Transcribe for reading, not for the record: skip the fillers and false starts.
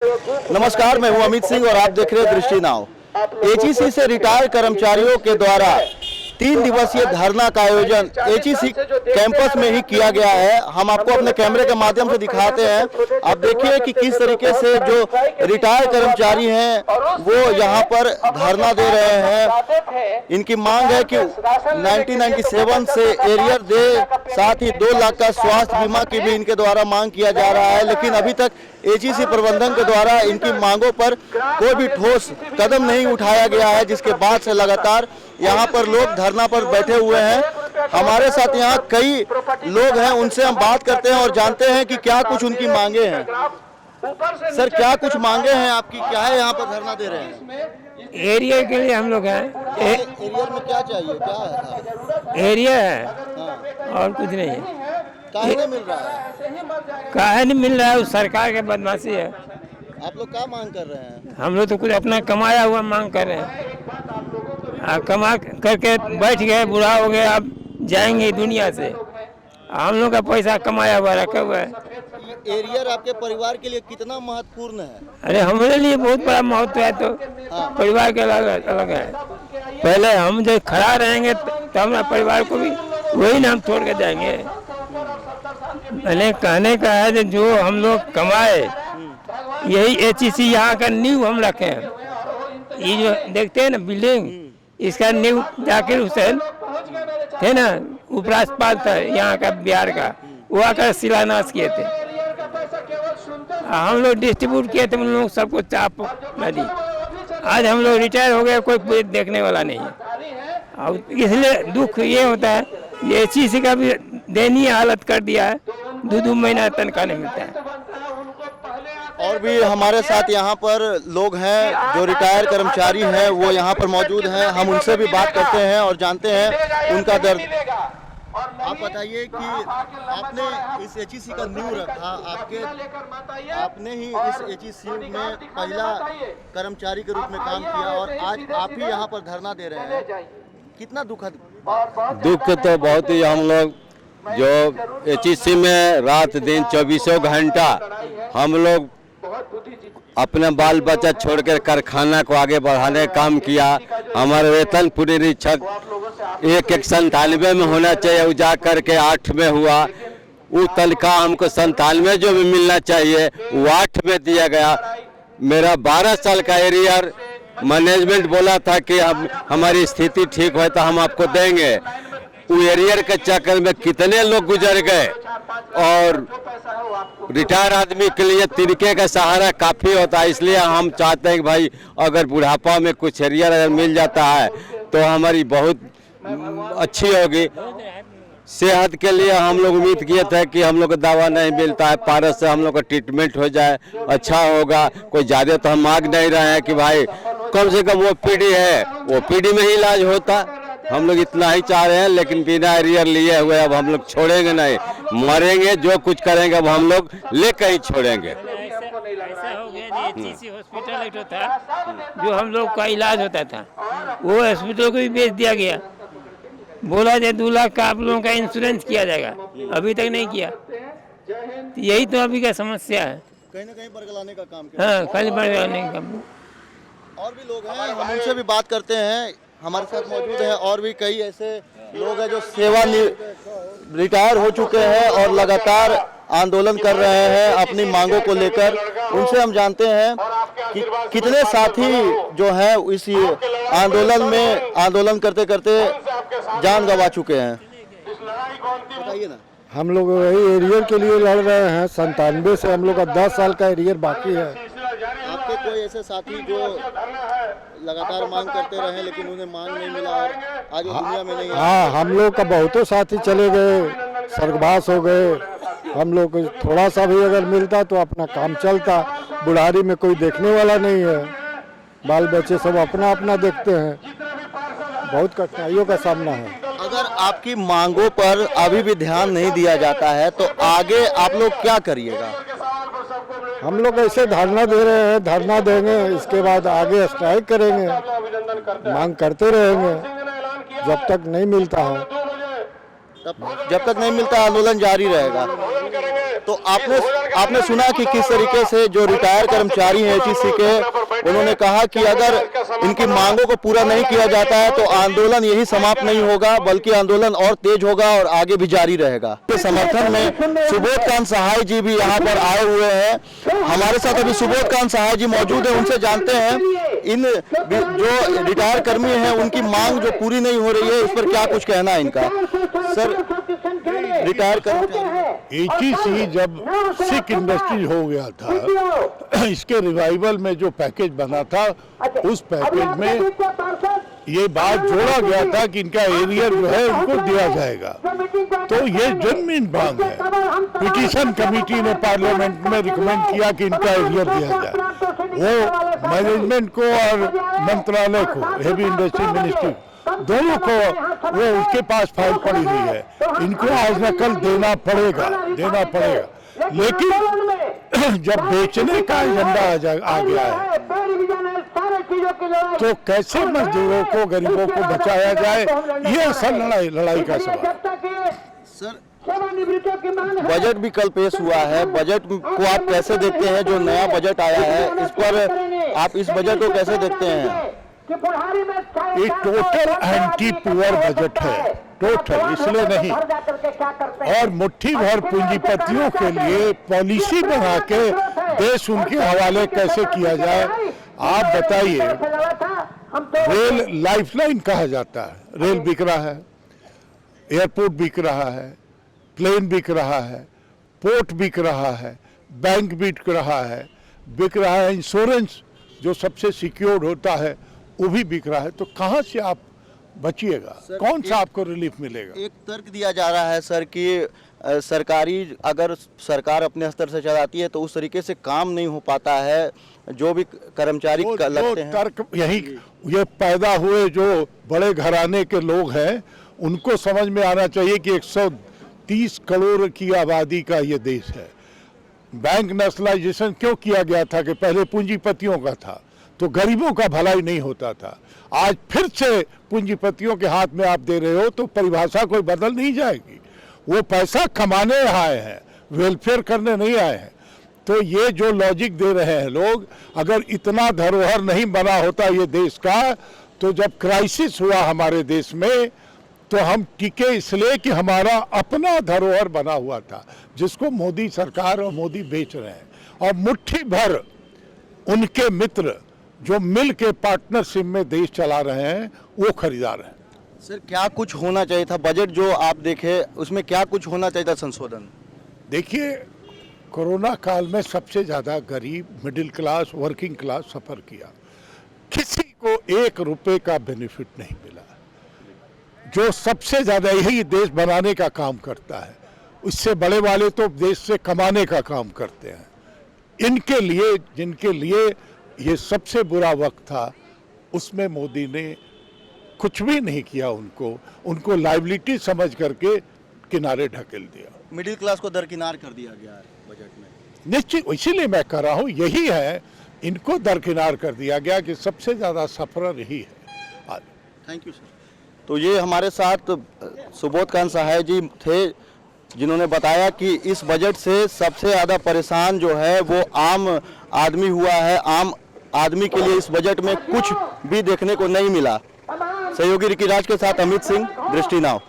नमस्कार, मैं हूं अमित सिंह और आप देख रहे हैं दृष्टि नाव। एचईसी से रिटायर कर्मचारियों के द्वारा 3 दिवसीय धरना का आयोजन एचईसी कैंपस में ही किया गया है। हम आपको अपने कैमरे के माध्यम से दिखाते हैं। आप देखिए कि किस तरीके से जो रिटायर कर्मचारी हैं वो यहाँ पर धरना दे रहे हैं। इनकी मांग है कि 1997 से एरियर दे, साथ ही 2 लाख का स्वास्थ्य बीमा की भी इनके द्वारा मांग किया जा रहा है, लेकिन अभी तक एचईसी प्रबंधन के द्वारा इनकी मांगों पर कोई भी ठोस कदम नहीं उठाया गया है, जिसके बाद से लगातार यहाँ पर लोग धरना पर बैठे हुए हैं। हमारे साथ यहाँ कई लोग हैं, उनसे हम बात करते हैं और जानते हैं कि क्या कुछ उनकी मांगे हैं। सर, क्या कुछ मांगे हैं आपकी, क्या है यहाँ पर धरना दे रहे हैं? एरिया के लिए हम लोग हैं। एरियर में क्या चाहिए, क्या है? एरिया है हाँ। और कुछ नहीं है। काहे नहीं मिल रहा है? काहे नहीं मिल रहा है? उस सरकार के बदमाशी है। आप लोग क्या मांग कर रहे हैं? हम लोग तो कुछ अपना कमाया हुआ मांग कर रहे हैं। कमा करके बैठ गए, बुढ़ा हो गए, अब जाएंगे दुनिया से। हम लोग का पैसा कमाया हुआ रखा हुआ है। एरियर आपके परिवार के लिए कितना महत्वपूर्ण है? अरे हमारे लिए बहुत बड़ा महत्व है, तो परिवार के अलग अलग है। पहले हम जो खड़ा रहेंगे तो हमारे परिवार को भी वही नाम छोड़ के जाएंगे। पहले कहने का है कि जो हम लोग कमाए, यही एचईसी यहाँ का नींव हम रखे हैं। ये जो देखते हैं ना बिल्डिंग, इसका नींव जाकिर हुसैन थे ना, उपराष्ट्रपाल था यहाँ का, बिहार का, वो आकर शिलान्यास किए थे। हम लोग डिस्ट्रीब्यूट किए थे उन लोग सबको चाप नदी। आज हम लोग रिटायर हो गए, कोई देखने वाला नहीं है। और इसलिए दुख ये होता है, ये एचईसी का भी दयनीय हालत कर दिया है। 2 महीना तनख्वाह नहीं मिलता है। और भी हमारे साथ यहाँ पर लोग हैं जो रिटायर कर्मचारी हैं, वो यहाँ पर मौजूद हैं। हम उनसे भी बात करते हैं और जानते हैं उनका दर्द। आप बताइए कि आपने इस एचईसी का नींव रखा, आपने ही इस एचईसी में पहला कर्मचारी के रूप में काम किया और आज आप ही यहाँ पर धरना दे रहे हैं। कितना दुखद? दुख तो बहुत ही। हम लोग जो एचईसी में रात दिन 24 घंटा हम लोग अपने बाल बच्चा छोड़कर कारखाना को आगे बढ़ाने का काम किया। हमारा वेतन पूरी निरीक्षक 197 में होना चाहिए, वो जा करके 8 में हुआ। वो तनख्वाह हमको 97 जो भी मिलना चाहिए वो 8 में दिया गया। मेरा 12 साल का एरियर मैनेजमेंट बोला था कि हमारी स्थिति ठीक हो तो हम आपको देंगे। वो एरियर के चक्कर में कितने लोग गुजर गए। और रिटायर आदमी के लिए तिनके का सहारा काफ़ी होता है, इसलिए हम चाहते हैं कि भाई अगर बुढ़ापा में कुछ एरियर अगर मिल जाता है तो हमारी बहुत अच्छी होगी। सेहत के लिए हम लोग उम्मीद किए थे कि हम लोग को दवा नहीं मिलता है, पारस से हम लोग का ट्रीटमेंट हो जाए, अच्छा होगा। कोई ज़्यादा तो हम मांग नहीं रहे हैं कि भाई कम से कम ओपीडी है, ओपीडी में ही इलाज होता। हम लोग इतना ही चाह रहे हैं, लेकिन बिना एरियर लिए हुए अब हम लोग छोड़ेंगे नहीं, मरेंगे, जो कुछ करेंगे अब हम लोग लेकर ही छोड़ेंगे। ऐसा हो गया, एचईसी हॉस्पिटल एक था जो हम लोग का इलाज होता था, वो हॉस्पिटल को भी बेच दिया गया। बोला जाए 2 लाख का आप लोगों का इंश्योरेंस किया जाएगा, अभी तक नहीं किया। यही तो अभी का समस्या है। कहीं ना कहीं बरगलाने का काम। हाँ, खाली बरगलाने का काम। और भी लोग हैं, हम उनसे भी बात करते हैं। हमारे साथ मौजूद हैं और भी कई ऐसे लोग हैं जो रिटायर हो चुके हैं और लगातार आंदोलन कर रहे हैं अपनी मांगों को लेकर। उनसे हम जानते हैं कि कितने साथी जो हैं इस आंदोलन में आंदोलन करते करते जान गंवा चुके हैं। बताइए ना। हम लोग वही एरियर के लिए लड़ रहे हैं। 97 से हम लोग का 10 साल का एरियर बाकी है। आपके कोई ऐसे साथी जो लगातार मांग करते रहे लेकिन उन्हें मांग नहीं मिला और आज दुनिया में नहीं? हाँ, हम लोग का बहुतों साथी चले गए, स्वर्गवास हो गए। हम लोग को थोड़ा सा भी अगर मिलता तो अपना काम चलता। बुढ़ारी में कोई देखने वाला नहीं है, बाल बच्चे सब अपना अपना देखते हैं। बहुत कठिनाइयों का सामना है। अगर आपकी मांगों पर अभी भी ध्यान नहीं दिया जाता है तो आगे आप लोग क्या करिएगा? हम लोग ऐसे धरना दे रहे हैं, धरना देंगे, इसके बाद आगे स्ट्राइक करेंगे, मांग करते रहेंगे जब तक नहीं मिलता है। जब तक नहीं मिलता आंदोलन जारी रहेगा। तो आपने सुना कि किस तरीके से जो रिटायर कर्मचारी हैं एचईसी के, उन्होंने कहा कि अगर इनकी मांगों को पूरा नहीं किया जाता है तो आंदोलन यही समाप्त नहीं होगा, बल्कि आंदोलन और तेज होगा और आगे भी जारी रहेगा। के समर्थन में सुबोधकांत सहाय जी भी यहाँ पर आए हुए हैं। हमारे साथ अभी सुबोधकांत सहाय जी मौजूद है, उनसे जानते हैं इन जो रिटायर कर्मी हैं उनकी मांग जो पूरी नहीं हो रही है उस पर क्या कुछ कहना है इनका। सर, रिटायर कर्मचारी एचईसी जब सिक इंडस्ट्री हो गया था, इसके रिवाइवल में जो पैकेज बना था उस पैकेज में ये बात जोड़ा गया था कि इनका एरियर जो है उनको दिया जाएगा। तो ये जेन्युइन मांग है। पिटीशन कमेटी ने पार्लियामेंट में रिकमेंड किया कि इनका एरियर दिया जाए। वो मैनेजमेंट को और मंत्रालय को, हेवी इंडस्ट्री मिनिस्ट्री दोनों को, वो उसके पास फाइल पड़ी हुई है। इनको आज न कल देना पड़ेगा। लेकिन जब बेचने का एजेंडा आ गया है तो कैसे मजदूरों को, गरीबों को बचाया जाए, ये असल लड़ाई का सवाल। सर, बजट भी कल पेश हुआ है, बजट को आप कैसे देखते हैं? जो नया बजट आया है इस पर आप इस बजट को कैसे देखते हैं? ये टोटल एंटी पुअर बजट है, टोटल, इसलिए नहीं। और मुट्ठी भर पूंजीपतियों के लिए पॉलिसी बना के देश उनके हवाले कैसे किया जाए, आप बताइए। रेल लाइफलाइन कहा जाता है, रेल बिक रहा है, एयरपोर्ट बिक रहा है, प्लेन बिक रहा है, पोर्ट बिक रहा है, बैंक बिक रहा है, इंश्योरेंस जो सबसे सिक्योर्ड होता है वो भी बिक रहा है। तो कहाँ से आप बचिएगा? कौन सा आपको रिलीफ मिलेगा? एक तर्क दिया जा रहा है सर कि अगर सरकार अपने स्तर से चलाती है तो उस तरीके से काम नहीं हो पाता है, जो भी कर्मचारी लगते हैं। तर्क ये पैदा हुए जो बड़े घराने के लोग हैं उनको समझ में आना चाहिए कि 130 करोड़ की आबादी का ये देश है। बैंक नेशनलाइजेशन क्यों किया गया था कि पहले पूंजीपतियों का था तो गरीबों का भलाई नहीं होता था। आज फिर से पूंजीपतियों के हाथ में आप दे रहे हो तो परिभाषा कोई बदल नहीं जाएगी। वो पैसा कमाने आए हैं, वेलफेयर करने नहीं आए हैं। तो ये जो लॉजिक दे रहे हैं लोग, अगर इतना धरोहर नहीं बना होता ये देश का, तो जब क्राइसिस हुआ हमारे देश में तो हम टिके इसलिए कि हमारा अपना धरोहर बना हुआ था जिसको मोदी सरकार और मोदी बेच रहे हैं। और मुट्ठी भर उनके मित्र जो मिल के पार्टनरशिप में देश चला रहे हैं वो खरीदार हैं। सर, क्या कुछ होना चाहिए था? बजट जो आप देखे उसमें क्या कुछ होना चाहिए था संशोधन? देखिए, कोरोना काल में सबसे ज़्यादा गरीब, मिडिल क्लास, वर्किंग क्लास सफ़र किया। किसी को 1 रुपए का बेनिफिट नहीं मिला। जो सबसे ज़्यादा यही देश बनाने का काम करता है, उससे बड़े वाले तो देश से कमाने का काम करते हैं। इनके लिए, जिनके लिए ये सबसे बुरा वक्त था, उसमें मोदी ने कुछ भी नहीं किया। उनको लाइबिलिटी समझ करके किनारे ढकेल दिया। मिडिल क्लास को दरकिनार कर दिया गया है बजट में। निश्चित, इसीलिए मैं कह रहा हूँ यही है, इनको दरकिनार कर दिया गया कि सबसे ज़्यादा सफरर यही है। Thank you sir. तो ये हमारे साथ सुबोधकांत सहाय जी थे जिन्होंने बताया कि इस बजट से सबसे ज़्यादा परेशान जो है वो आम आदमी हुआ है। आम आदमी के लिए इस बजट में कुछ भी देखने को नहीं मिला। सहयोगी रिकी राज के साथ अमित सिंह, दृष्टि नाउ।